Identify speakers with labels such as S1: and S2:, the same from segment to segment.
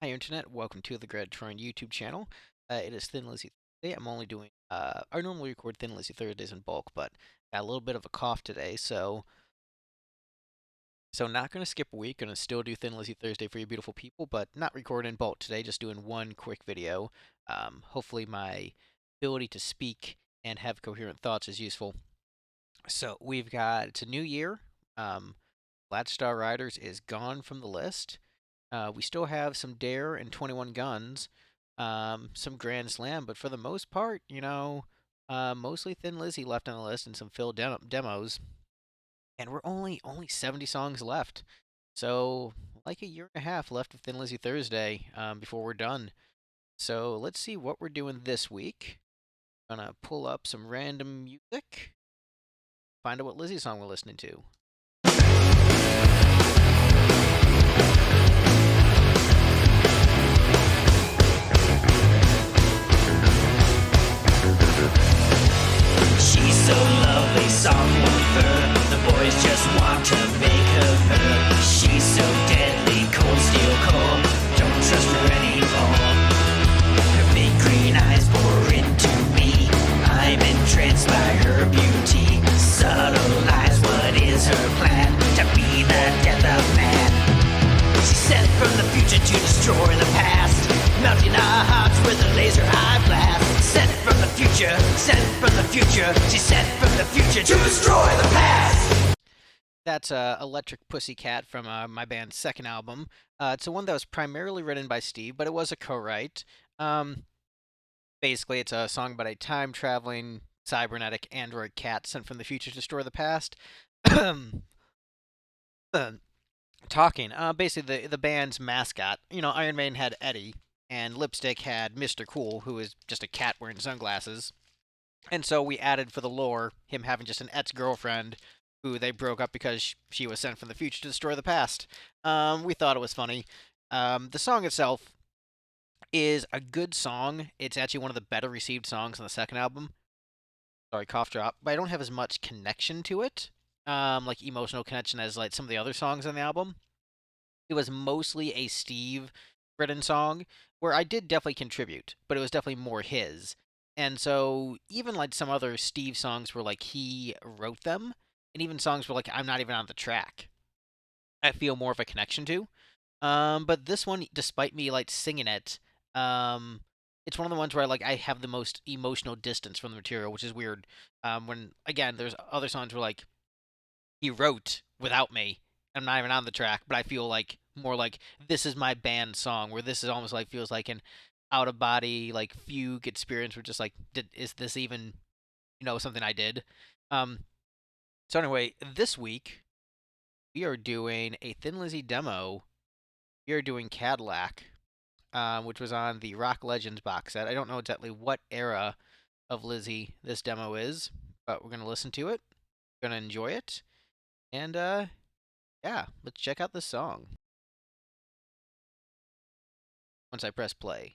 S1: Hi Internet, welcome to the Troyan YouTube channel. It is Thin Lizzy Thursday. I'm only doing, I normally record Thin Lizzy Thursdays in bulk, but got a little bit of a cough today, so not going to skip a week. Going to still do Thin Lizzy Thursday for you beautiful people, but not recording in bulk today, just doing one quick video. Hopefully my ability to speak and have coherent thoughts is useful. So it's a new year. Flat Star Riders is gone from the list. We still have some Dare and 21 Guns, some Grand Slam, but for the most part, mostly Thin Lizzy left on the list and some Phil demos. And we're only 70 songs left. So, like a year and a half left of Thin Lizzy Thursday before we're done. So, let's see what we're doing this week. Gonna pull up some random music, find out what Lizzy song we're listening to.
S2: She's so lovely, soft and fur. The boys just want to make her. She's so deadly, cold steel cold. Don't trust her anymore. Her big green eyes bore into me. I'm entranced by her beauty. Subtle lies, what is her plan? To be the death of man. She's sent from the future to destroy the past, melting our hearts with a laser eye blast. Sent from the future, she's sent from the future to destroy the past.
S1: That's Electric Pussycat from my band's second album. It's the one that was primarily written by Steve, but it was a co-write. Um, Basically, it's a song about a time-traveling cybernetic android cat sent from the future to destroy the past. Talking. Basically, the band's mascot. Iron Maiden had Eddie, and Lipstick had Mr. Cool, who is just a cat wearing sunglasses. And so we added for the lore him having just an ex-girlfriend who they broke up because she was sent from the future to destroy the past. We thought it was funny. The song itself is a good song. It's actually one of the better received songs on the second album. Sorry, cough drop. But I don't have as much connection to it, like emotional connection as like some of the other songs on the album. It was mostly a Steve written song where I did definitely contribute, but it was definitely more his. And so even like some other Steve songs where like he wrote them, and even songs where like I'm not even on the track, I feel more of a connection to. But this one, despite me like singing it, um, it's one of the ones where like I have the most emotional distance from the material, which is weird. When again, there's other songs where like he wrote without me. I'm not even on the track, but I feel like more like this is my band song, where this is almost like feels like an out of body like fugue experience. Where just like, is this even something I did? Um. So anyway, this week we are doing a Thin Lizzy demo. We are doing Cadillac, which was on the Rock Legends box set. I don't know exactly what era of Lizzy this demo is, but we're gonna listen to it. We're gonna enjoy it, and yeah, let's check out this song once I press play.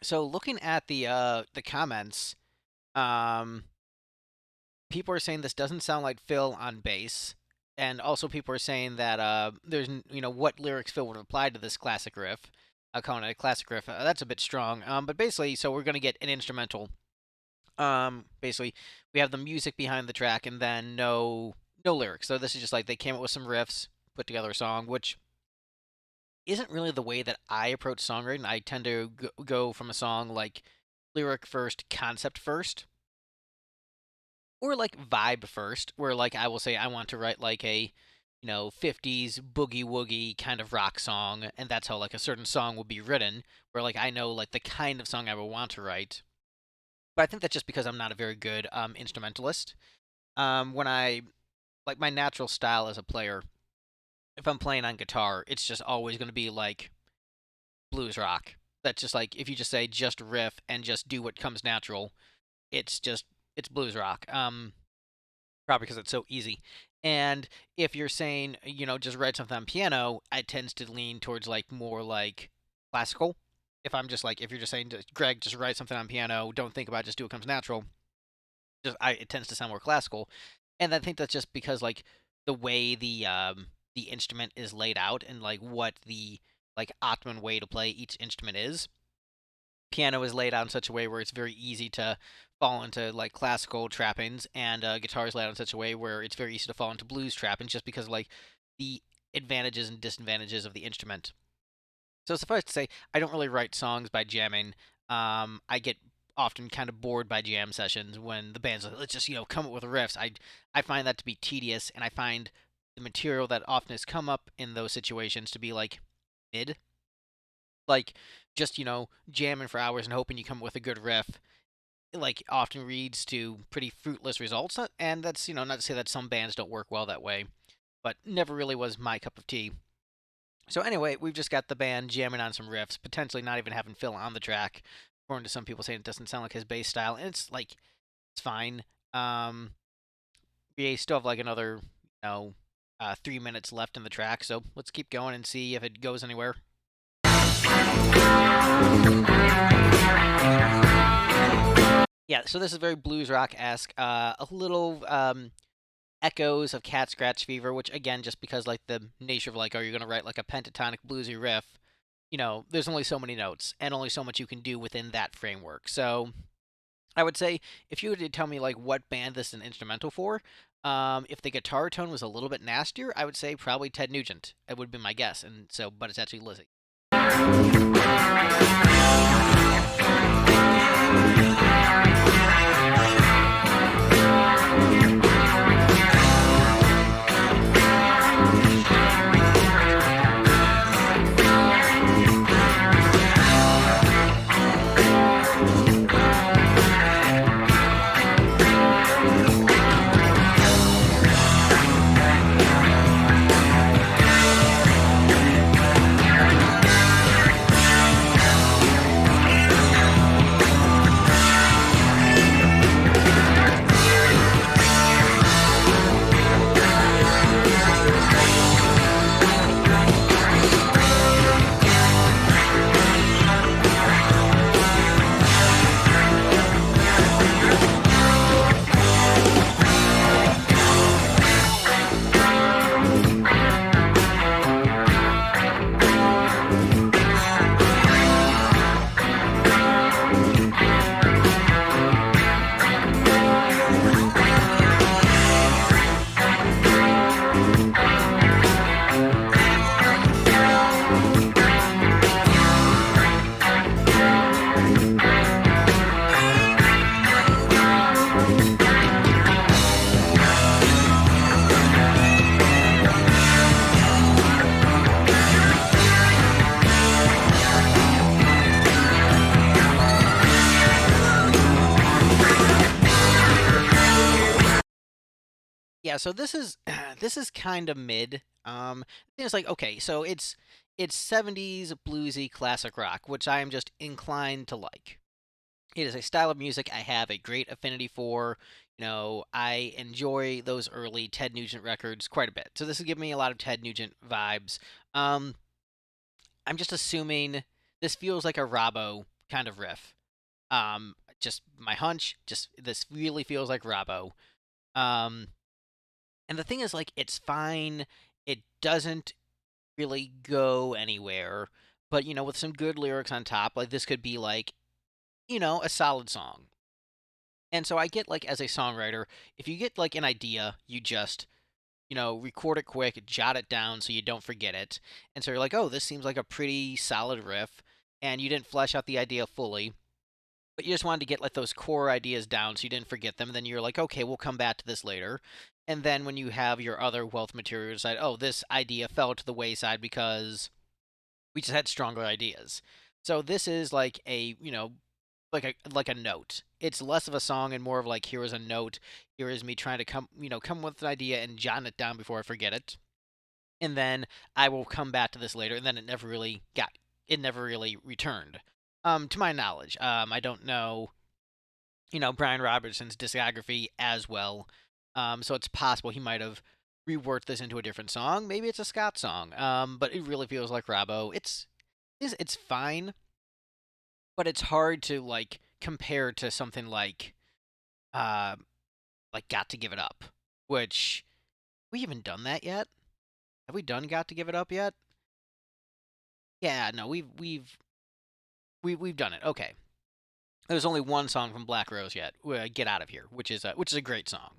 S1: So looking at the comments, um, people are saying this doesn't sound like Phil on bass, and also people are saying that there's what lyrics Phil would apply to this classic riff. Calling it a classic riff. That's a bit strong. But basically, so we're gonna get an instrumental. Basically, we have the music behind the track, and then no lyrics. So this is just like they came up with some riffs, put together a song, which isn't really the way that I approach songwriting. I tend to go from a song like lyric first, concept first, or like vibe first, where like I will say I want to write like a 50s boogie woogie kind of rock song, and that's how like a certain song will be written, where like I know like the kind of song I would want to write. But I think that's just because I'm not a very good instrumentalist. When I like my natural style as a player, if I'm playing on guitar, it's just always going to be like blues rock. That's just like if you just say just riff and just do what comes natural, it's just it's blues rock. Probably because it's so easy. And if you're saying, just write something on piano, it tends to lean towards like more like classical. If I'm just like, if you're just saying, Greg, just write something on piano, don't think about it, just do what comes natural. It tends to sound more classical, and I think that's just because like the way the instrument is laid out and like what the like optimum way to play each instrument is. Piano is laid out in such a way where it's very easy to fall into like classical trappings, and guitar is laid out in such a way where it's very easy to fall into blues trappings, just because of, like the advantages and disadvantages of the instrument. So suffice to say, I don't really write songs by jamming. I get often kind of bored by jam sessions when the band's like, let's just come up with riffs. I find that to be tedious, and I find the material that often has come up in those situations to be like mid, like just jamming for hours and hoping you come up with a good riff. Like often leads to pretty fruitless results, and that's not to say that some bands don't work well that way, but never really was my cup of tea. So anyway, we've just got the band jamming on some riffs, potentially not even having Phil on the track, according to some people saying it doesn't sound like his bass style, and it's like it's fine. Um, we still have like another 3 minutes left in the track, so let's keep going and see if it goes anywhere. Yeah, so this is very blues rock esque, a little echoes of Cat Scratch Fever, which again, just because like the nature of like, are you gonna write like a pentatonic bluesy riff? There's only so many notes and only so much you can do within that framework. So I would say if you were to tell me like what band this is an instrumental for, if the guitar tone was a little bit nastier, I would say probably Ted Nugent. It would be my guess, and so, but it's actually Lizzy. Yeah, so this is this is kind of mid. It's like okay, so it's 70s bluesy classic rock, which I am just inclined to like. It is a style of music I have a great affinity for. I enjoy those early Ted Nugent records quite a bit. So this is giving me a lot of Ted Nugent vibes. Um, I'm just assuming this feels like a Robbo kind of riff. Just my hunch, just this really feels like Robbo. Um, and the thing is, like, it's fine. It doesn't really go anywhere. But, with some good lyrics on top, like, this could be, like, a solid song. And so I get, like, as a songwriter, if you get, like, an idea, you just record it quick, jot it down so you don't forget it. And so you're like, oh, this seems like a pretty solid riff, and you didn't flesh out the idea fully, but you just wanted to get like those core ideas down so you didn't forget them. And then you're like, okay, we'll come back to this later. And then when you have your other wealth material, you decide, oh, this idea fell to the wayside because we just had stronger ideas. So this is like like a note. It's less of a song and more of like, here is a note. Here is me trying to come with an idea and jotting it down before I forget it. And then I will come back to this later. And then it never really returned. To my knowledge, I don't know, Brian Robertson's discography as well. So it's possible he might have reworked this into a different song. Maybe it's a Scott song. But it really feels like Robbo. It's fine, but it's hard to like compare to something uh Got to Give It Up, which we haven't done that yet. Have we done Got to Give It Up yet? Yeah, no, we've done it. Okay. There's only one song from Black Rose yet. Get Out of Here, which is a great song.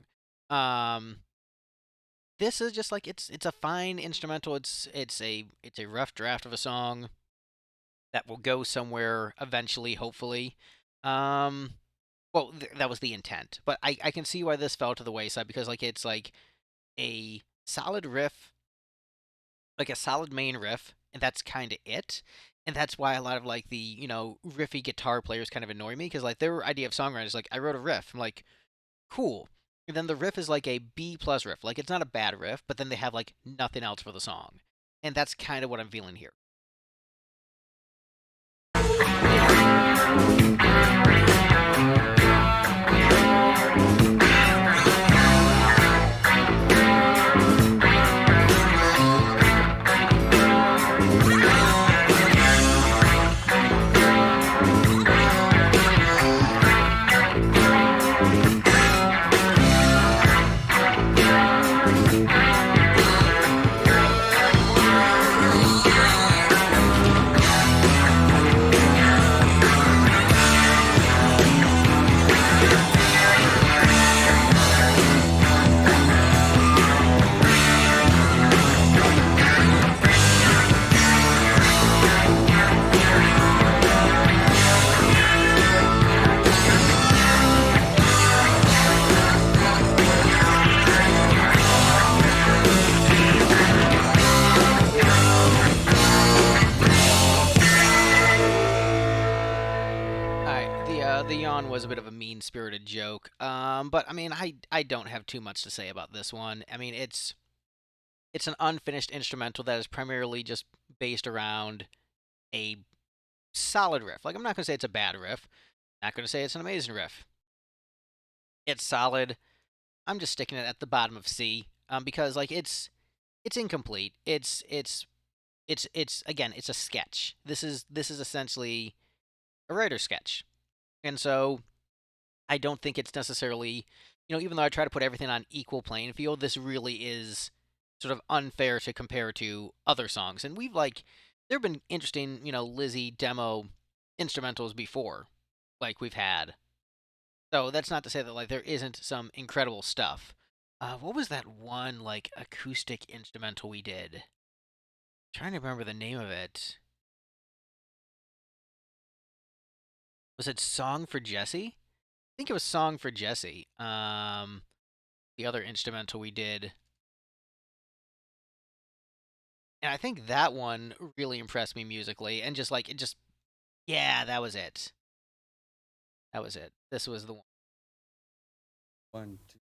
S1: Um this is just like it's a fine instrumental. It's a rough draft of a song that will go somewhere eventually, hopefully. Um well, that was the intent. But I can see why this fell to the wayside because like it's like a solid riff, like a solid main riff, and that's kind of it. And that's why a lot of like the riffy guitar players kind of annoy me because like their idea of songwriting is like I wrote a riff. I'm like cool. And then the riff is like a B plus riff. Like it's not a bad riff, but then they have like nothing else for the song. And that's kind of what I'm feeling here. Alright, the yawn was a bit of a mean spirited joke. But I mean I don't have too much to say about this one. I mean it's an unfinished instrumental that is primarily just based around a solid riff. Like I'm not gonna say it's a bad riff. Not gonna say it's an amazing riff. It's solid. I'm just sticking it at the bottom of C. Because like it's incomplete. It's again it's a sketch. This is essentially a writer's sketch, and so I don't think it's necessarily, even though I try to put everything on equal playing field, this really is sort of unfair to compare to other songs. And there have been interesting, Lizzy demo instrumentals before, like we've had. So that's not to say that like there isn't some incredible stuff. What was that one like acoustic instrumental we did? Trying to remember the name of it. Was it Song for Jesse? I think it was Song for Jesse. The other instrumental we did. And I think that one really impressed me musically and just like it just yeah, that was it. That was it. This was the one.
S3: One, two.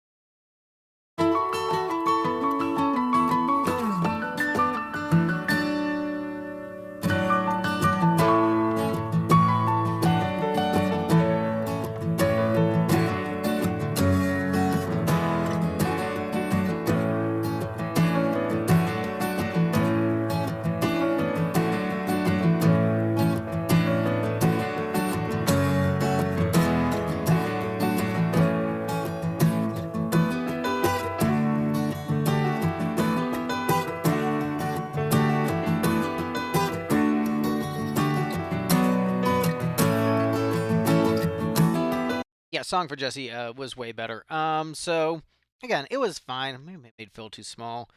S1: Yeah, Song for Jesse was way better. So Again, it was fine. Maybe it made Phil too small.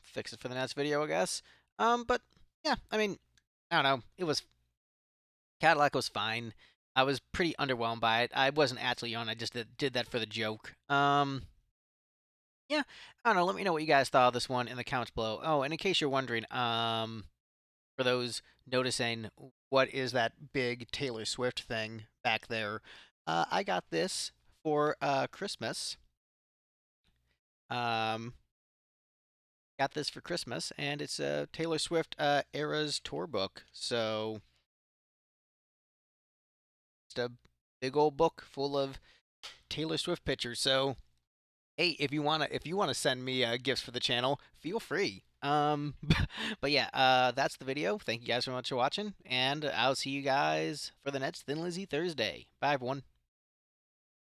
S1: Fix it for the next video, I guess. But yeah, I mean, I don't know. It was Cadillac was fine. I was pretty underwhelmed by it. I wasn't actually on. I just did that for the joke. Yeah, I don't know. Let me know what you guys thought of this one in the comments below. Oh, and in case you're wondering, for those noticing, what is that big Taylor Swift thing back there? I got this for Christmas. Um, got this for Christmas, and it's a Taylor Swift Eras tour book. So it's a big old book full of Taylor Swift pictures. So hey, if you wanna send me gifts for the channel, feel free. But yeah, that's the video. Thank you guys so much for watching, and I'll see you guys for the next Thin Lizzy Thursday. Bye, everyone.